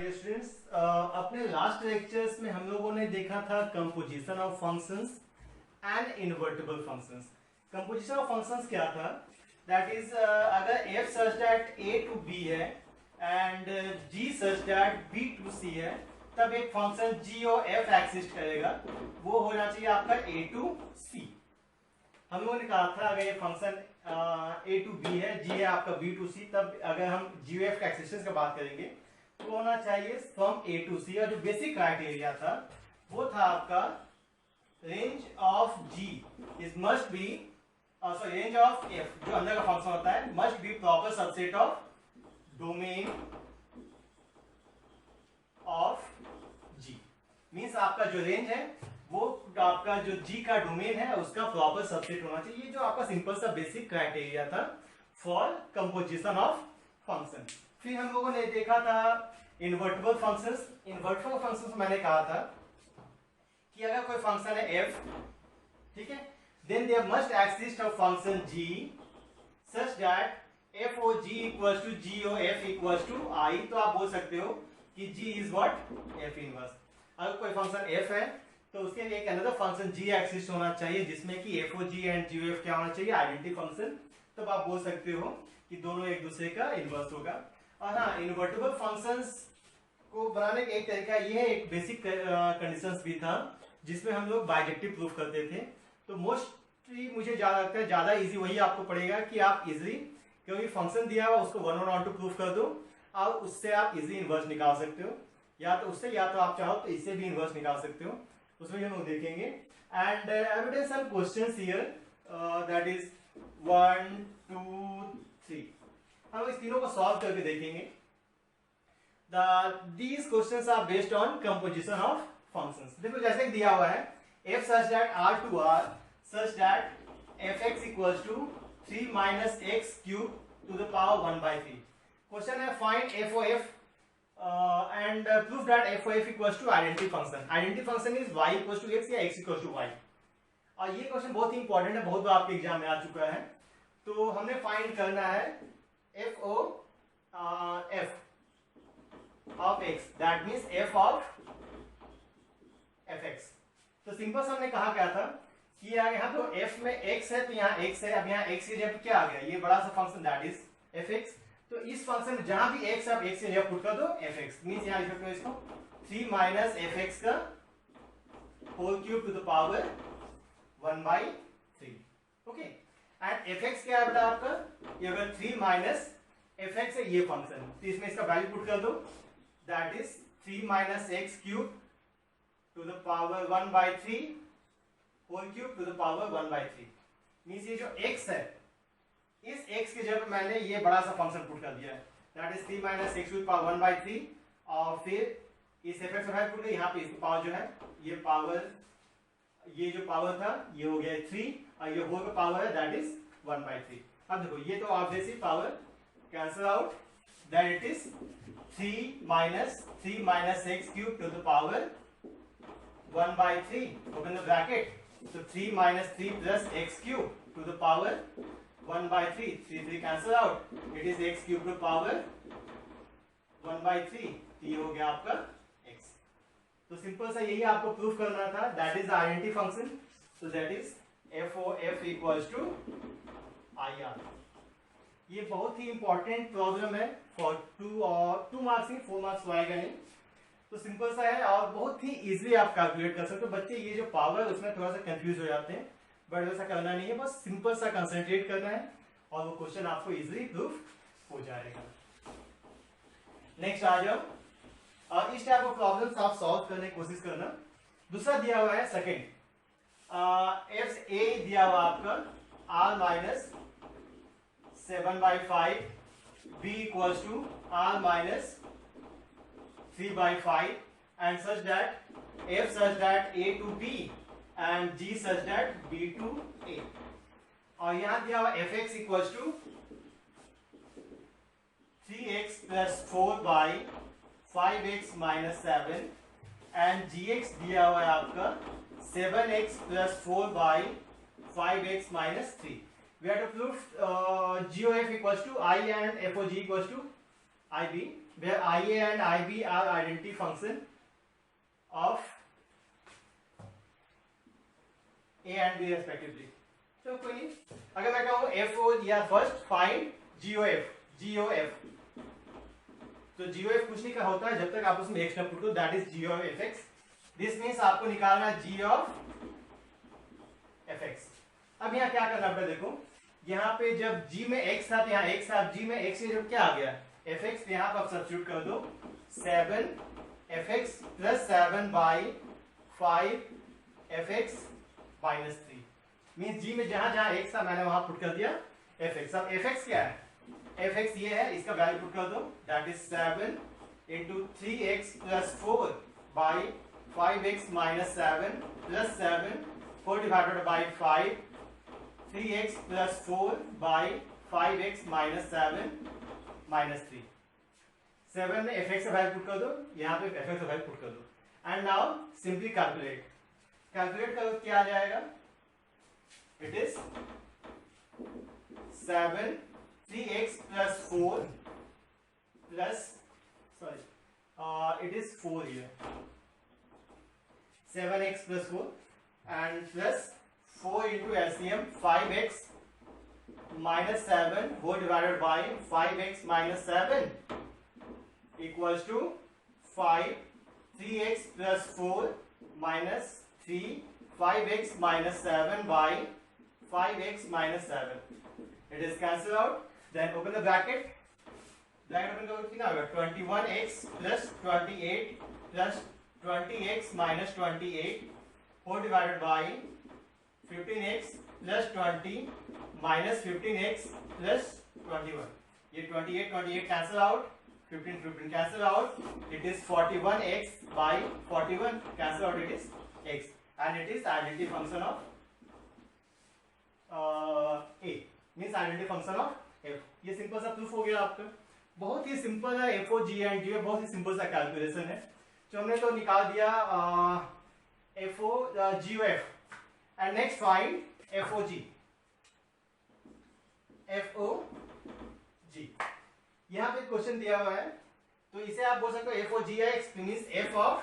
Dear students, अपने last lectures में हम लोगों ने देखा था composition of functions and invertible functions. Composition of functions क्या था? दैट इज अगर f such that a to b है and g such that b to c है, तब एक फंक्शन g और f एग्जिस्ट करेगा। वो होना चाहिए आपका a टू c। हम लोगों ने कहा था अगर ये फंक्शन a टू b है, g है आपका b टू c, तब अगर हम g और f का एक्सिस्टेंस का बात करेंगे तो होना चाहिए फ्रॉम a टू c। और जो बेसिक क्राइटेरिया था वो था आपका range of g is must be range of f जो अंदर का फंक्शन होता है must be proper subset of domain of g। Means आपका जो रेंज है वो आपका जो g का डोमेन है उसका प्रॉपर सबसेट होना चाहिए। ये जो आपका सिंपल सा बेसिक क्राइटेरिया था फॉर कंपोजिशन ऑफ फंक्शन। फिर हम लोगों ने देखा था इनवर्टिबल फंक्शंस। इनवर्टिबल फंक्शंस मैंने कहा था कि अगर कोई फंक्शन है f, ठीक है, then there must exist a function g such that f o g equals to g o f equals to I। तो आप बोल सकते हो कि g is what f inverse. अगर कोई फंक्शन f है तो उसके लिए एक अनदर फंक्शन g एक्सिस्ट होना चाहिए जिसमें कि f o g and g o f क्या होना चाहिए, आइडेंटिटी फंक्शन। तब आप बोल सकते हो कि दोनों एक दूसरे का इनवर्स होगा। और हाँ, इनवर्टिबल फंक्शंस को बनाने का एक तरीका ये है, एक बेसिक कंडीशंस भी था जिसमें हम लोग बाइजेक्टिव प्रूफ करते थे। तो मोस्टली मुझे ज्यादा लगता है ज्यादा इजी वही आपको पड़ेगा कि आप इजीली क्योंकि फंक्शन दिया हुआ उसको वन ऑन टू प्रूफ कर दो और उससे आप इजीली इनवर्स निकाल सकते हो, या तो उससे या तो आप चाहो तो इससे भी इनवर्स निकाल सकते हो। उसमें हम लोग देखेंगे and evidence some questions here that is 1 2 3। हम इस तीनों को सॉल्व करके देखेंगे। These questions are based on composition of functions। देखो जैसे दिया हुआ है f such that r to r such that fx equals to 3 minus x cube to the power 1 by 3। Question है find f of f and prove that f of f equals to identity function। identity function is y equals to x या x equals to y। और ये question बहुत ही important है, बहुत बार आपके exam में आ चुका है। तो हमने फाइंड करना है f o f of x, that means f of fx। तो सिंपल हमने कहा क्या था कि यहाँ तो f में x है तो यहाँ x है। अब यहाँ x की जगह क्या आ गया, ये बड़ा सा फंक्शन दैट इज fx। तो इस फंक्शन में जहां भी x है आप x की जगह पुट कर दो fx। मींस यहाँ लिख सकते हो इसको 3 माइनस fx का whole cube to the power 1 by 3। Okay, and fx क्या है बेटा आपका, ये अगर 3 माइनस fx है ये फंक्शन, तो इसमें इसका वैल्यू पुट कर दो that is 3 minus x cube to the power 1 by 3 whole cube to the power 1 by 3। Means ये जो x है इस x की जगह मैंने ये बड़ा सा फंक्शन पुट कर दिया है that is 3 minus x to the power 1 by 3। और फिर इस fx का वैल्यू पुट कर यहाँ पे इसकी पावर जो है ये पावर, ये जो पावर था ये हो गया 3 और ये होल का पावर है that is 1 by 3। अब देखो ये तो obviously power cancel out that it is 3 minus x cube to the power 1 by 3 open the bracket। so 3 minus 3 plus x cube to the power 1 by 3, 3 cancel out, it is x cube to power 1 by 3। ये हो गया आपका x। तो simple सा यही आपको proof करना था, that is identity function. So that is f o f equals to IR। ये बहुत ही इंपॉर्टेंट प्रॉब्लम है फॉर 2 मार्क्स नहीं 4 मार्क्स तो आएगा नहीं। तो सिंपल सा है और बहुत ही इजीली आप कैलकुलेट कर सकते हो। बच्चे ये जो पावर है उसमें थोड़ा सा कंफ्यूज हो जाते हैं, बट वैसा करना नहीं है, बस सिंपल सा कंसंट्रेट करना है और वो क्वेश्चन आपको इजीली प्रूफ हो जाएगा। नेक्स्ट आ जाओ, और इस टाइप ऑफ प्रॉब्लम्स आप सॉल्व करने की कोशिश करना। दूसरा दिया हुआ है सेकेंड, एफ ए दिया हुआ आपका r minus 7 by 5 b equals to r minus 3 by 5 and such that f such that a to b and g such that b to a। और यहाँ दिया हुआ fx equals to 3x plus 4 by 5x minus 7 and gx दिया हुआ है आपका 7x plus 4 by 5x minus 3। We have to prove g of f equals to I and f of g equals to IB। where IA and IB are identity function of A and B respectively. तो कोई नहीं, अगर मैं कहूँ FO या first find GOF, तो GOF कुछ नहीं का होता है जब तक आप उसमें x ना पुट करो, that is G of fx. This means आपको निकालना है G of fx. अब यहाँ क्या करना पड़ेगा, देखो यहाँ पे जब G में x था तो यहाँ x था, अब G में x से जब क्या आ गया fx, तो यहाँ पर आप सब्स्टिट्यूट कर दो 7fx plus 7 by 5fx minus 3. Means G में जहां जहां x था मैंने वहां पुट कर दिया fx. अब fx क्या है, fx ये है, इसका वैल्यू पुट कर दो, that is 7 into 3x plus 4 by 5x minus 7 plus 7 4 divided by 5 3x plus 4 by 5x minus 7 minus 3. 7 में fx का वैल्यू पुट कर दो, यहाँ पे fx का वैल्यू पुट कर दो, एंड नाउ सिंपली कैलकुलेट करो, क्या आ जाएगा, it is 7 3x plus 4 plus, sorry, it is 4 here, 7x plus 4 and plus 4 into LCM 5x minus 7 whole divided by 5x minus 7 equals to 5, 3x plus 4 minus 3, 5x minus 7 by 5x minus 7. It is cancelled out. Then open the bracket. Bracket open कितना होगा, 21x plus 28 plus 20x minus 28 whole divided by 15x plus 20 minus 15x plus 21. ये 28 cancel out, 15 cancel out. It is 41x by 41 cancel out. It is x and it is identity function of A, means identity function of F. ये simple सा proof हो गया आपका, बहुत ही simple है. FO G and G बहुत ही simple सा calculation है. तो हमने तो निकाल दिया FO GOF and next find FOG. यहाँ पे क्वेश्चन दिया हुआ है, तो इसे आप बोल सकते हो FOGX means F of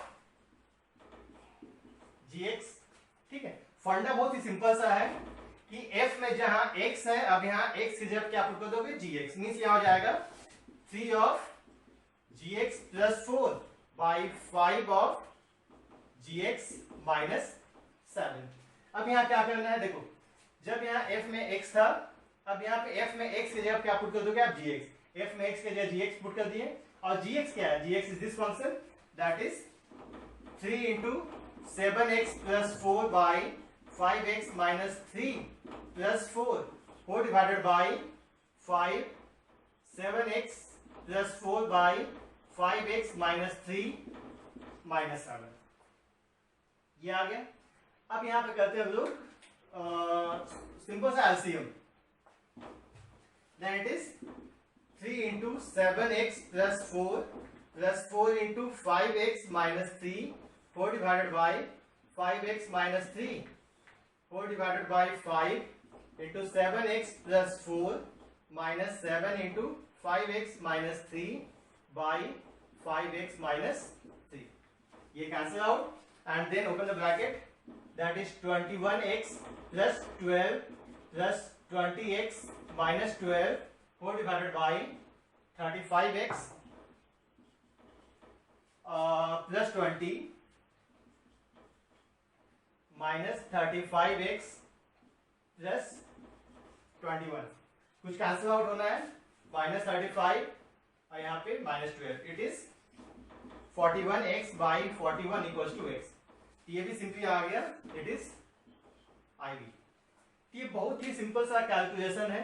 GX. ठीक है, फंडा बहुत ही सिंपल सा है कि f में जहां x है, अब यहाँ x की जगह क्या पुट कर दोगे, gx. मीन्स यहाँ हो जाएगा 3 of gx plus 4 by 5 of gx minus 7. अब यहाँ क्या करना है, देखो जब यहाँ f में x था, अब यहाँ पे f में x की जगह क्या पुट कर दोगे आप, gx. f में x की जगह gx पुट कर दिए, और gx क्या है, gx is this function, that is 3 into 7x plus 4 by 5x minus 3 plus 4 whole divided by 5 7x plus 4 by 5x minus 3 minus 7. ये आ गया. अब यहाँ पे करते हैं हम लोग सिंपल सा LCM. Then it is 3 into 7x plus 4 plus 4 into 5x minus 3 4 divided by 5x minus 3 4 divided by 5 into 7x plus 4 minus 7 into 5x minus 3 by 5x minus 3. ये cancel out and then open the bracket, that is 21x plus 12 plus 20x minus 12 whole divided by 35x plus 20 minus 35x plus 21. कुछ cancel out होना है, minus 35 और यहाँ पे minus 12. It is 41x by 41 equals to x. ये भी simply आ गया, it is IB. ये बहुत ही सिंपल सा कैलकुलेशन है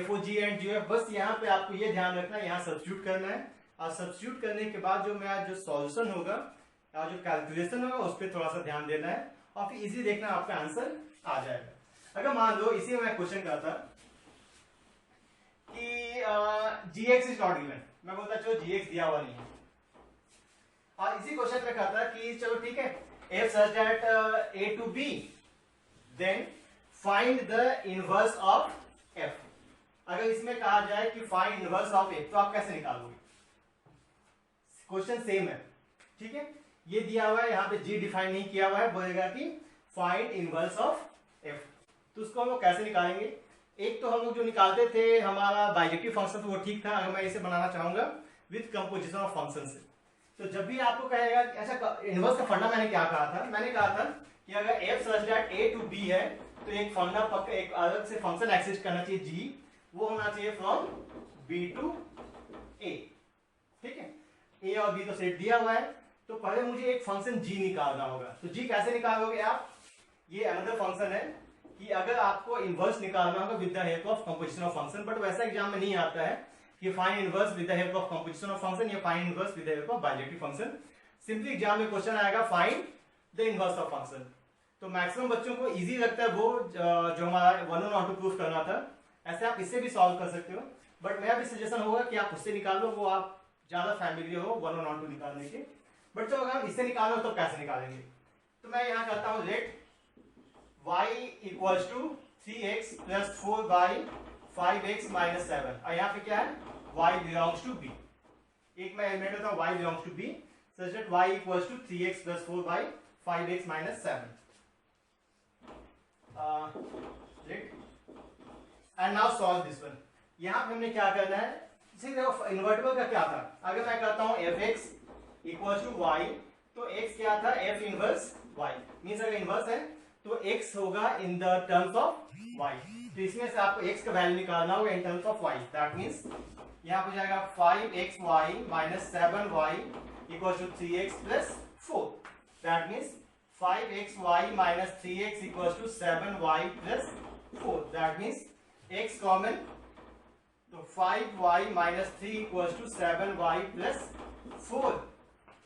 FOG एंड GOF. बस यहाँ पे आपको ये ध्यान रखना है, यहाँ सब्स्टिट्यूट करना है, और सब्स्टिट्यूट करने के बाद जो मेरा जो सॉल्यूशन होगा या जो कैलकुलेशन होगा उस पर थोड़ा सा ध्यान देना है, और फिर इजी देखना आपका आंसर आ जाएगा. अगर मान लो इसी में मैं क्वेश्चन करता कि gx इज नॉट गिवन, मैं बोलता चलो gx दिया हुआ नहीं है, और इसी क्वेश्चन में कहता कि चलो ठीक है f such that a to b, then find the inverse of f. अगर इसमें कहा जाए कि find inverse of f, तो आप कैसे निकालोगे? क्वेश्चन सेम है, ठीक है। ये दिया हुआ है, यहाँ पे जी डिफाइन नहीं किया हुआ है, बोलेगा कि फाइंड इनवर्स ऑफ एफ। तो उसको हम लोग कैसे निकालेंगे? एक तो हम लोग जो निकालते थे हमारा बाइजेक्टिव फंक्शन, तो वो ठीक था। अगर मैं इसे बनाना चाहूंगा विथ कंपोजिशन ऑफ फंक्शन से, तो जब भी आपको कहेगा, अच्छा इनवर्स का फंडा मैंने क्या कहा था? मैंने कहा था कि अगर F such that A to B है, तो एक फंडा पक्का एक अलग से फंक्शन एक्सिस्ट करना चाहिए जी, वो होना चाहिए फ्रॉम बी टू ए, ठीक है। ए और बी तो सेट दिया हुआ है, तो पहले मुझे एक फंक्शन जी निकालना होगा। तो जी कैसे निकालोगे आप? ये अनदर फंक्शन है कि अगर आपको इनवर्स निकालना होगा with the help of composition of function, but वैसा एग्जाम में नहीं आता है कि find inverse with the help of composition of function या find inverse with the help of bijective function. Simply exam में क्वेश्चन आएगा find the inverse of function. तो मैक्सिमम बच्चों को इजी लगता है वो जो हमारा 1 on 2 प्रूफ करना था। ऐसे आप इससे भी सॉल्व कर सकते हो, बट मेरा भी सजेशन होगा कि आप उससे निकाल लो, वो आप ज्यादा फैमिलियर हो 1 on 2 निकालने के। बट जो अगर हम इससे निकालो तो कैसे निकालेंगे? तो मैं यहाँ करता हूँ let y equals to 3x plus 4 by 5x minus 7, और यहाँ पे क्या है? y belongs to b। एक मैं एलिमेंट होता हूँ y belongs to b such that y equals to 3x plus 4 by 5x minus 7। And now solve this one. यहाँ पे हमने क्या करना है? इन्वर्टिबल का क्या था? अगर मैं कहता हूँ fx इक्वल्स टू y, तो x क्या था? f inverse y। मींस अगर इनवर्स है तो x होगा in the terms of y। तो इसमें से आपको x का वैल्यू निकालना होगा in terms of y। That means यहाँ पे जाएगा 5xy minus 7y equals to 3x plus 4। That means 5xy minus 3x equals to 7y plus 4. That means x common, तो 5y minus 3 equals to 7y plus 4।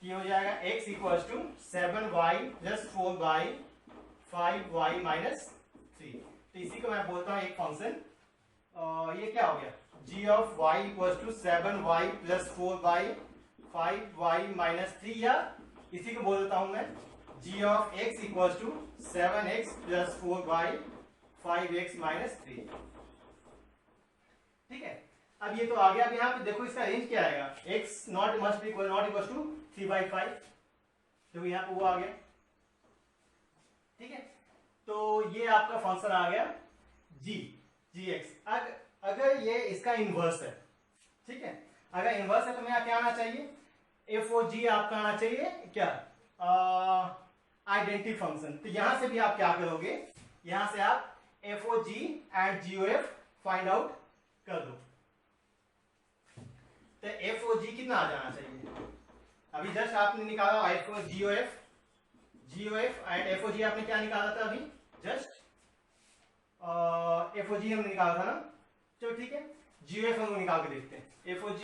ये हो जाएगा x equals to 7y plus 4 by 5y minus 3। तो इसी को मैं बोलता हूँ एक फंक्शन, ये क्या हो गया? g of y equals to 7y plus 4 by 5y minus 3, या इसी को बोल देता हूँ मैं g of x equals to 7x plus 4 by 5x minus 3। ठीक है, अब ये तो आ गया। अब यहाँ पे देखो इसका रेंज क्या आएगा? x not must be not equal to 3/5, तो यहाँ पे वो आ गया। ठीक है, तो ये आपका फंक्शन आ गया gx। अगर ये इसका इनवर्स है, ठीक है, अगर इनवर्स है तो मेरा क्या आना चाहिए? f(g) आपका आना चाहिए क्या? Identity function. तो यहां से भी आप क्या करोगे? यहां से आप FOG and GOF find out कर दो। तो FOG कितना आ जाना चाहिए? अभी जस्ट आपने निकाला GOF एंड FOG आपने क्या निकाला था? अभी जस्ट FOG हमने निकाला था ना। चलो ठीक है, GOF हम लोग निकाल के देखते हैं। FOG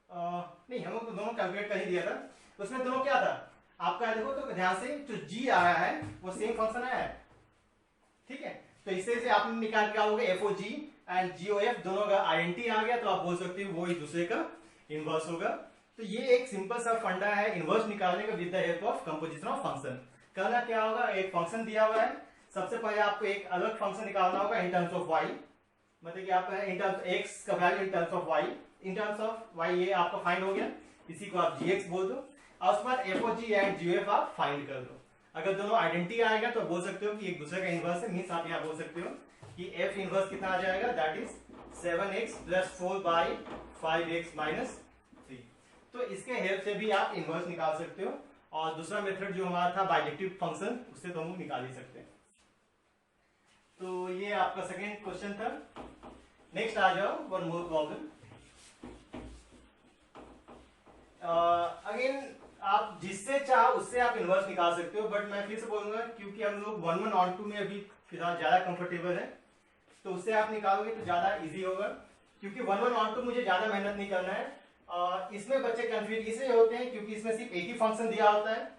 नहीं, हम लोग तो दोनों कैलकुलेट कर ही दिया था। उसमें दोनों क्या था आपका? देखो तो ध्यान से, जो g आया है वो सेम फंक्शन आया है, ठीक है। तो इससे से आपने निकाल के आओगे FOG एंड GOF दोनों का आइडेंटिटी आ गया, तो आप बोल सकते हो वो एक दूसरे का इनवर्स होगा। तो ये एक सिंपल सा फंडा है इनवर्स निकालने का with the help of composition of function. करना क्या होगा? एक फंक्शन दिया हुआ है, सबसे पहले आपको एक अलग फंक्शन निकालना होगा इन टर्म्स ऑफ y, मतलब कि आप इन टर्म्स x का value in terms of y, in terms of y ये आपका फाइंड हो गया, इसी को आप gx बोल दो, और उसके बाद FOG एंड GOF आप फाइंड कर दो। अगर दोनों आइडेंटिटी आएगा तो बोल सकते हो कि एक दूसरे का इनवर्स है। मींस आप यहाँ बोल सकते हो कि f इनवर्स कितना आ जाएगा? That is 7x plus 4 by 5x minus 3। तो इसके हेल्प से भी आप इनवर्स निकाल सकते हो, और दूसरा मेथड जो हमारा था बाइजेक्टिव फंक्शन, उससे तो हम निकाल ही सकते हैं। तो ये आपका सेकेंड क्वेश्चन था। नेक्स्ट आ जाओ, वन मोर प्रॉब्लम। अगेन आप जिससे चाहो उससे आप इनवर्स निकाल सकते हो, बट मैं फिर से बोलूंगा क्योंकि हम लोग 1 on 2 में अभी फिलहाल ज्यादा कंफर्टेबल है, तो उससे आप निकालोगे तो ज्यादा इजी होगा, क्योंकि 1 on 2 मुझे ज्यादा मेहनत नहीं करना है। इसमें बच्चे कंफ्यूज इसलिए होते हैं क्योंकि इसमें सिर्फ एक ही फंक्शन दिया होता है,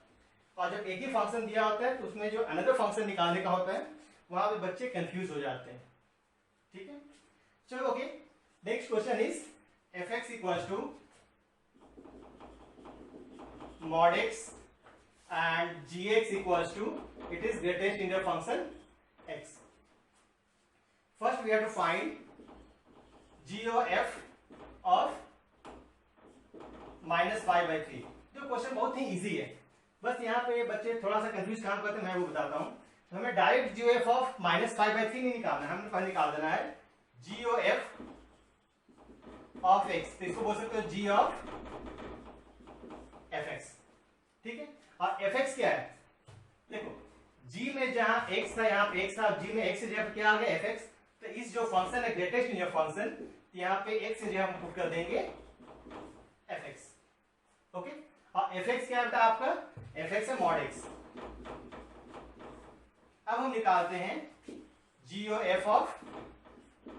और जब एक ही फंक्शन दिया होता है तो उसमें जो अनदर फंक्शन निकालने का होता है वहां पे बच्चे कंफ्यूज हो जाते हैं। ठीक है, चलो okay. Next question is fx equals to mod x and gx equals to, it is greatest integer function x. First we have to find GOF of -5/3। जो क्वेश्चन बहुत ही इजी है, बस यहाँ पे बच्चे थोड़ा सा कंफ्यूज काम करते हैं, मैं वो बताता हूँ। तो हमें डायरेक्ट GOF ऑफ -5/3 नहीं निकालना है, हमें पहले निकाल देना है GOF ऑफ x। तो इसको बोल सकते हो G ऑफ fx, ठीक है। और fx क्या है, देखो g में जहां x था, यहाँ पे x था, g में x से जब क्या आ गया fx, तो इस जो फंक्शन है ग्रेटेस्ट इंटीजर फंक्शन, यहाँ पे x से जो हम पुट कर देंगे fx, ओके। और fx क्या होता है आपका, fx है mod x। अब हम निकालते हैं GOF ऑफ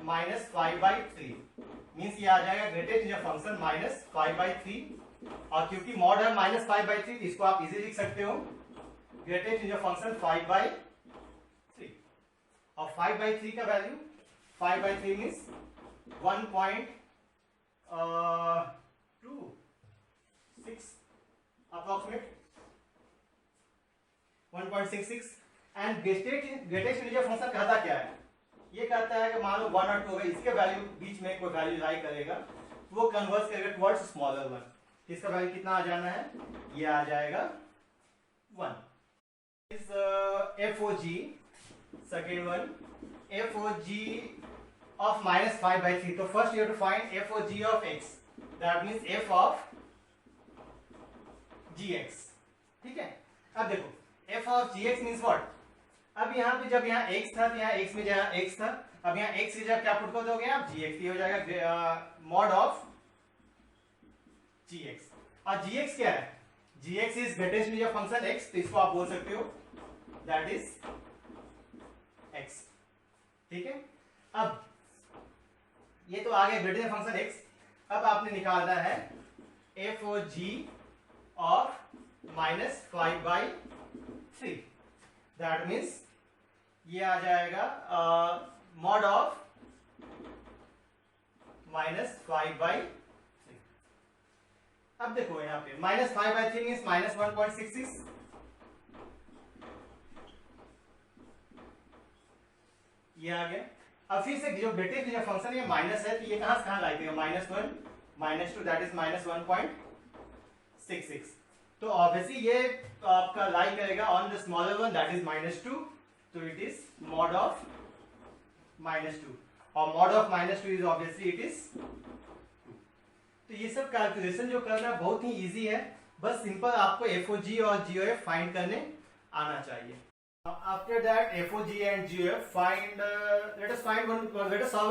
-5/3, मीन्स ये आ जाएगा ग्रेटेस्ट इंटीजर फंक्शन -5/3, और क्योंकि मॉड है -5/3 तो इसको आप इजीली लिख सकते हो ग्रेटेस्ट इंटीजर फंक्शन 5/3। और 5/3 का value 5/3 means 1.26 approximate 1.66। And greatest integer function कहता क्या है, ये कहता है कि मान लो 1 और 2 है, इसके वैल्यू बीच में कोई वैल्यू लाई करेगा तो वो कन्वर्ट करेगा टुवर्ड्स स्मॉलर वन। इसका वैल्यू कितना आ जाना है, ये आ जाएगा 1। इस FOG, second one FOG of -5/3। तो first you have to find FOG of x, that means f of gx, ठीक है। अब देखो f of gx means what, अब यहाँ पे जब यहाँ x था तो यहाँ x में जहाँ x था, अब यहाँ x से जब क्या पुट कर दोगे आप gx, हो जाएगा मॉड ऑफ gx। और gx क्या है, gx is greatest integer function x, तो इसको आप बोल सकते हो दैट इज x, ठीक है। अब ये तो आ गया ग्रेटेस्ट फंक्शन x। अब आपने निकालना है FOG ऑफ -5/3, दैट मीन्स ये आ जाएगा मॉड ऑफ -5/3। अब देखो यहाँ पे -5/3 मीन्स -1.66, ये आ गया। अब फिर से जो ग्रेटेस्ट इंटीजर फंक्शन ये माइनस है, तो ये कहां से कहां लाई देगा, -1 -2 दैट इज -1.66। तो ऑब्वियसली ये आपका लाई करेगा on the smaller one that is -2, तो इट इज मॉड ऑफ -2, और mod of -2 is obviously it is 2। तो ये सब कैलकुलेशन जो करना बहुत ही इजी है, बस सिंपल आपको FOG और GOF फाइंड करने आना चाहिए। After that FOG and GOF find let us solve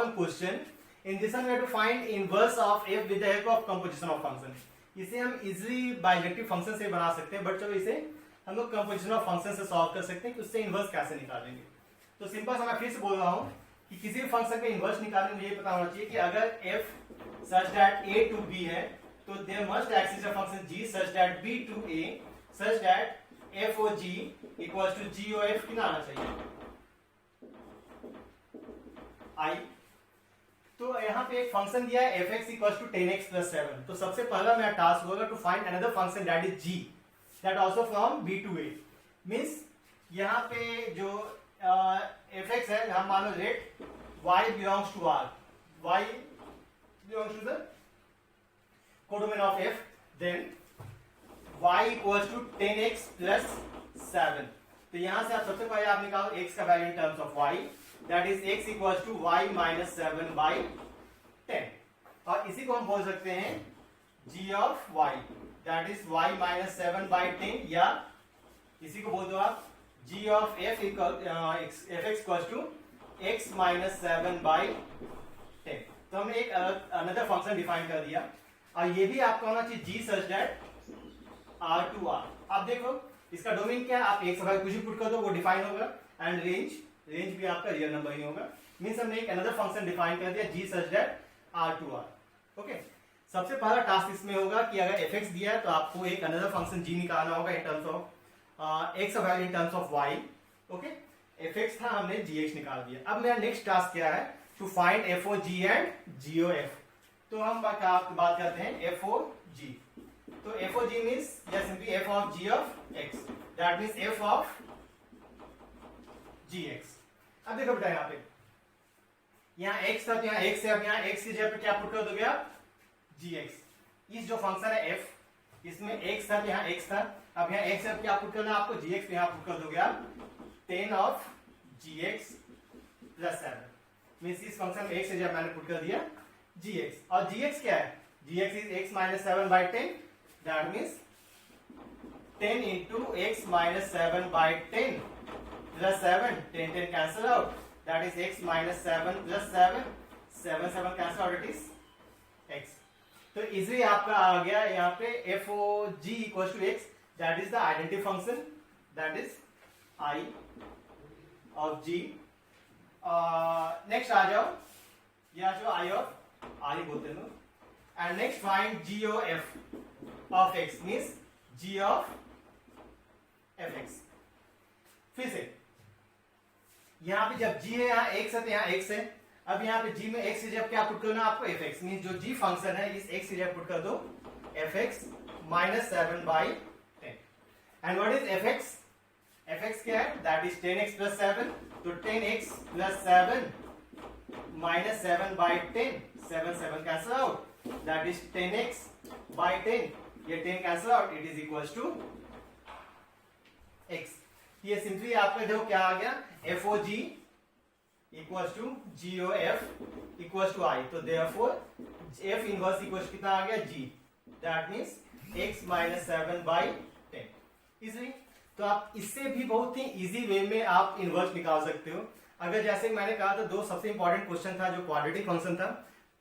one question. In this one we have to find inverse of f with the help of composition of function. इसे हम easily bijective function से बना सकते हैं, but चलो इसे हम लोग कंपोजिशन ऑफ फंक्शन से सॉल्व कर सकते हैं कि उससे इन्वर्स कैसे निकालेंगे। तो सिंपल सा मैं फिर से बोल रहा हूँ कि किसी भी फंक्शन का इन्वर्स निकालने में मुझे पता होना चाहिए कि अगर f such that a to b है तो there must exist a function g such that b to a such that FOG equals to GOF कितना आना चाहिए I। तो यहाँ पे एक फंक्शन दिया है fx equals to 10x plus 7। तो सबसे पहला मेरा टास्क होगा to find another function that is g that also from b to a, means यहाँ पे जो fx है, हम मान लो let y belongs to r, y belongs to the codomain of f, then y equals to 10x plus 7। तो यहां से आप सबसे पहले आप निकालो x का value in terms of y, that is x equals to y minus 7/10, और इसी को हम बोल सकते हैं g of y, that is y minus 7/10, या इसी को बोल दो आप g of f fx equals to x minus 7/10। तो हमने एक अनदर फंक्शन डिफाइन कर दिया, और ये भी आपका होना चाहिए g such that R to R। आप देखो इसका डोमेन क्या है, आप एक सवाल कुछ भी पुट कर दो वो डिफाइन होगा, एंड रेंज भी आपका रियल नंबर ही होगा, मींस हमने एक अनदर फंक्शन डिफाइन कर दिया g such that R to R, okay. सबसे पहला टास्क इसमें होगा कि अगर fx दिया है तो आपको एक अनदर फंक्शन g निकालना होगा in terms of x value in terms of y, okay. fx था, हमने gx निकाल दिया। अब मेरा नेक्स्ट टास्क क्या है, to find FOG and GOF। तो हम बात करते हैं FOG। तो FOG means या simply f of g of x, that means f of gx। अब देखो बेटा यहाँ पे यहाँ x था तो यहाँ x है, अब यहाँ x की जगह पे क्या पुट कर दोगे आप gx, इस जो फंक्शन है f, इसमें x था, यहाँ x था, अब यहाँ x अब क्या पुट करना आपको, gx यहाँ पुट कर दोगे आप 10 ऑफ gx प्लस 7 मीन्स इस फंक्शन में x से जब मैंने पुट कर दिया gx, और gx क्या है, gx is x minus 7 by 10, that means 10 into x minus 7 by 10 plus 7, 10 10 cancel out, that is x minus 7 plus 7, 7 7 cancel out, it is x. तो इजीली आपका आ गया यहाँ पे f o g equals to x, that is the identity function, that is I of g. Next आ जाओ, या जो I of I बोलते हैं, and next find g o f of x means g of fx. फिर से यहाँ पे जब g है, यहाँ x है तो यहाँ x है, अब यहाँ पे g में x से जब क्या पुट करना आपको fx, मीन्स जो g फंक्शन है इस x से जब पुट कर दो fx minus 7 by 10. And what is fx? fx क्या है, दैट इज 10x plus 7, तो 10x plus 7 minus 7 by 10, 7 7 cancel out, that is 10x by 10, ये 10 cancel out, it is equals to x. ये simply आपका जो क्या आ गया, FOG equals to GOF equals to I, तो therefore F inverse equals to कितना आ गया, G, that means x minus 7 by 10. Easy, तो आप इससे भी बहुत ही इजी वे में आप इनवर्स निकाल सकते हो. अगर जैसे मैंने कहा था दो सबसे इंपॉर्टेंट क्वेश्चन था जो क्वाड्रेटिक फंक्शन था,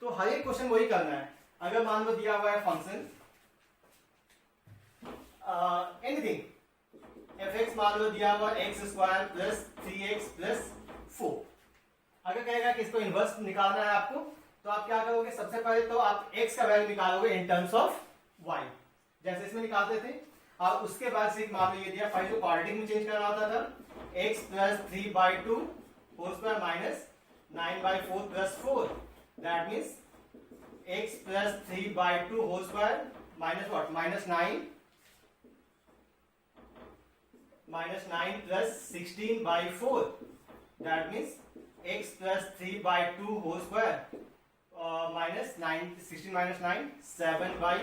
तो हर एक क्वेश्चन वही करना है. अगर मान लो दिया हुआ है फंक्शन एनीथिंग, fx मान लो दिया हुआ x square plus 3x plus 4, अगर कहेगा कि इसको इनवर्स निकालना है आपको, तो आप क्या करोगे, सबसे पहले तो आप x का वैल्यू निकालोगे इन टर्म्स ऑफ y, जैसे इसमें निकालते थे. और उसके बाद से मान लो ये दिया, पहले तो क्वाड्रेटिक में चेंज करना होता था, x plus 3 by 2 whole square minus 9 by 4 प्लस 4, that means x plus 3 by 2 whole square minus what, minus 9 plus 16 by 4, that means x plus 3 by 2 whole square minus 9, 16 minus 9 7 by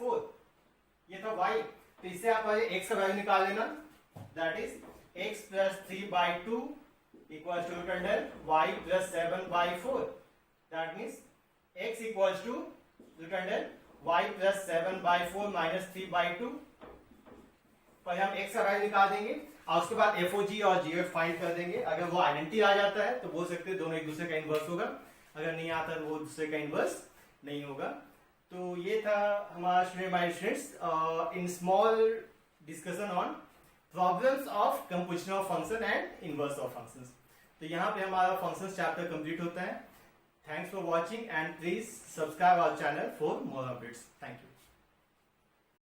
4, ये था y. तो इससे आप x का value निकाल लेना, that is x plus 3 by 2 equals to return y plus 7 by 4, that means x equals to return y plus 7 by 4 minus 3 by 2. पहले हम x का वैल्यू निकाल देंगे और उसके बाद FOG और GF फाइंड कर देंगे. अगर वो आइडेंटिटी आ जाता है तो बोल सकते हैं दोनों एक दूसरे का इनवर्स होगा, अगर नहीं आता तो वो दूसरे का इनवर्स नहीं होगा. तो ये था हमारा students in small discussion on problems of composition of function and inverse of functions. तो यहाँ पे हमारा फंक्शंस चैप्टर कंप्लीट होता है. Thanks for watching and please subscribe our channel for more updates. Thank you.